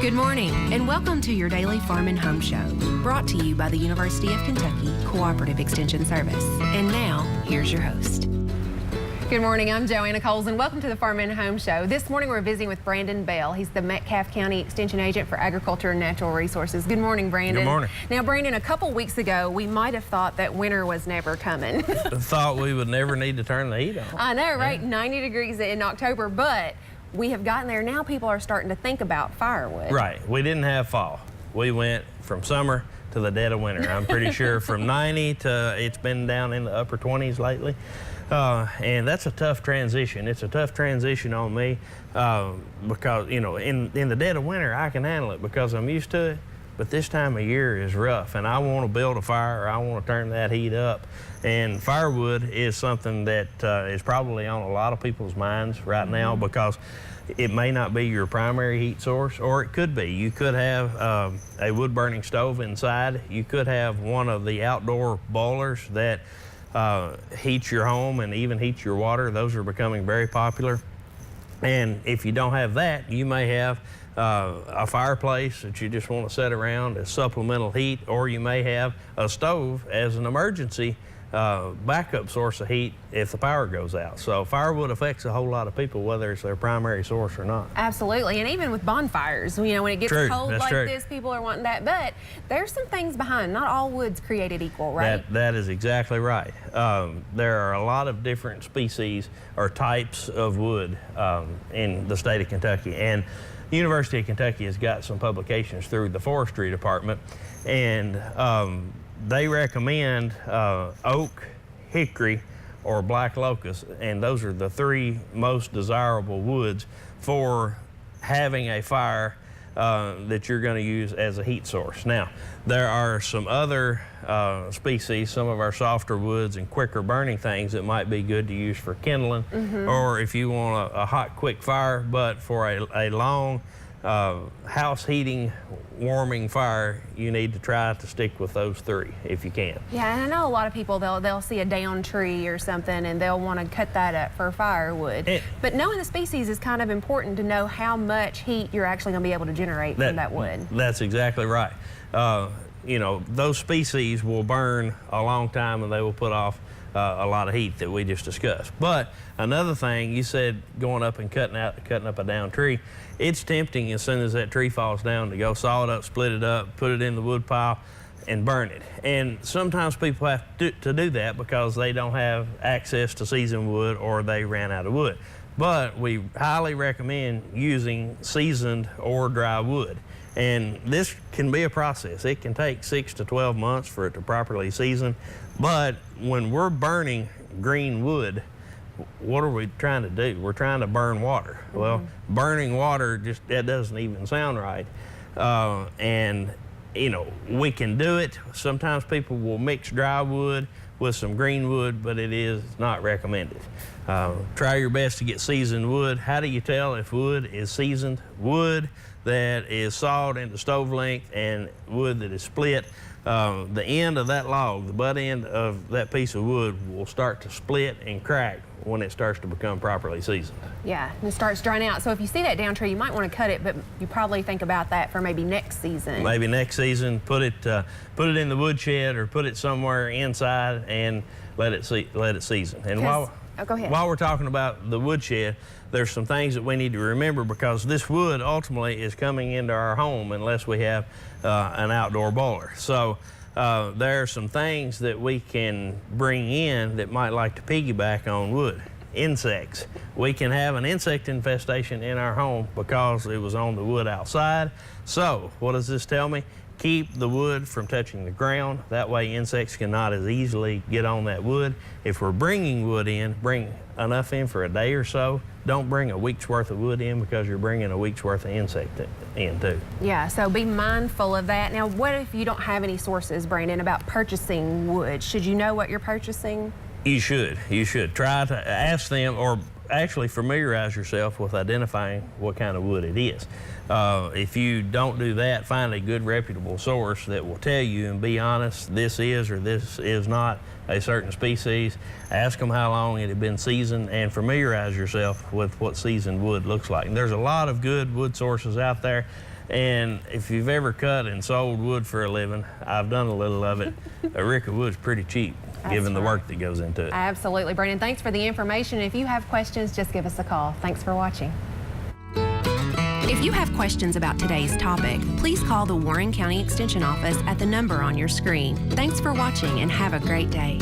Good morning, and welcome to your daily Farm and Home Show, brought to you by the University of Kentucky Cooperative Extension Service. And now, here's your host. Good morning, I'm Joanna and welcome to the Farm and Home Show. This morning we're visiting with Brandon Bell. He's the Metcalfe County Extension Agent for Agriculture and Natural Resources. Good morning, Brandon. Good morning. Now, Brandon, a couple weeks ago, we might have thought that winter was never coming. Thought we would never need to turn the heat on. I know, right? 90 degrees in October, but we have gotten there. Now people are starting to think about firewood. Right. We didn't have fall. We went from summer to the dead of winter. I'm pretty sure from 90 to it's been down in the upper 20s lately. And that's a tough transition. It's a tough transition on me because, you know, in the dead of winter, I can handle it because I'm used to it. But this time of year is rough, and I want to build a fire, or I want to turn that heat up. And firewood is something that is probably on a lot of people's minds right now because it may not be your primary heat source, or it could be. You could have a wood-burning stove inside. You could have one of the outdoor boilers that heats your home and even heats your water. Those are becoming very popular. And if you don't have that, you may have a fireplace that you just want to set around as supplemental heat, or you may have a stove as an emergency backup source of heat if the power goes out. So firewood affects a whole lot of people, whether it's their primary source or not. Absolutely, and even with bonfires, you know, when it gets cold like this, people are wanting that. But there's some things behind. Not all wood's created equal, right? That is exactly right. There are a lot of different species or types of wood in the state of Kentucky, and the University of Kentucky has got some publications through the forestry department, and they recommend oak, hickory, or black locust, and those are the three most desirable woods for having a fire that you're going to use as a heat source. Now, there are some other species, some of our softer woods and quicker burning things that might be good to use for kindling, or if you want a hot, quick fire, but for a long house heating, warming fire, you need to try to stick with those three if you can. Yeah, and I know a lot of people, they'll see a down tree or something and they'll want to cut that up for firewood. But knowing the species is kind of important to know how much heat you're actually going to be able to generate from that wood. That's exactly right. You know, those species will burn a long time and they will put off a lot of heat that we just discussed. But another thing, you said going up and cutting up a down tree. It's tempting as soon as that tree falls down to go saw it up, split it up, put it in the wood pile, and burn it. And sometimes people have to do that because they don't have access to seasoned wood or they ran out of wood. But we highly recommend using seasoned or dry wood. And this can be a process. It can take 6 to 12 months for it to properly season. But when we're burning green wood, what are we trying to do? We're trying to burn water. Well, burning water, that doesn't even sound right. And, you know, we can do it. Sometimes people will mix dry wood with some green wood, but it is not recommended. Try your best to get seasoned wood. How do you tell if wood is seasoned? Wood that is sawed into stove length and wood that is split. The end of that log, the butt end of that piece of wood will start to split and crack when it starts to become properly seasoned. Yeah, and it starts drying out. So if you see that down tree, you might want to cut it, but you probably think about that for maybe next season. Maybe next season, put it in the woodshed or put it somewhere inside and let it season. And go ahead. While we're talking about the woodshed, there's some things that we need to remember because this wood ultimately is coming into our home unless we have an outdoor boiler. So there are some things that we can bring in that might like to piggyback on wood. Insects. We can have an insect infestation in our home because it was on the wood outside. So what does this tell me? Keep the wood from touching the ground. That way insects cannot as easily get on that wood. If we're bringing wood in, bring enough in for a day or so. Don't bring a week's worth of wood in because you're bringing a week's worth of insect in too. Yeah, so be mindful of that. Now, what if you don't have any sources, Brandon, about purchasing wood? Should you know what you're purchasing? You should. Try to ask them or actually familiarize yourself with identifying what kind of wood it is. If you don't do that, find a good reputable source that will tell you and be honest, this is or this is not a certain species. Ask them how long it had been seasoned and familiarize yourself with what seasoned wood looks like. And there's a lot of good wood sources out there. And if you've ever cut and sold wood for a living, I've done a little of it. A rick of wood's pretty cheap, given the work that goes into it. Absolutely, Brandon. Thanks for the information. If you have questions, just give us a call. Thanks for watching. If you have questions about today's topic, please call the Warren County Extension Office at the number on your screen. Thanks for watching and have a great day.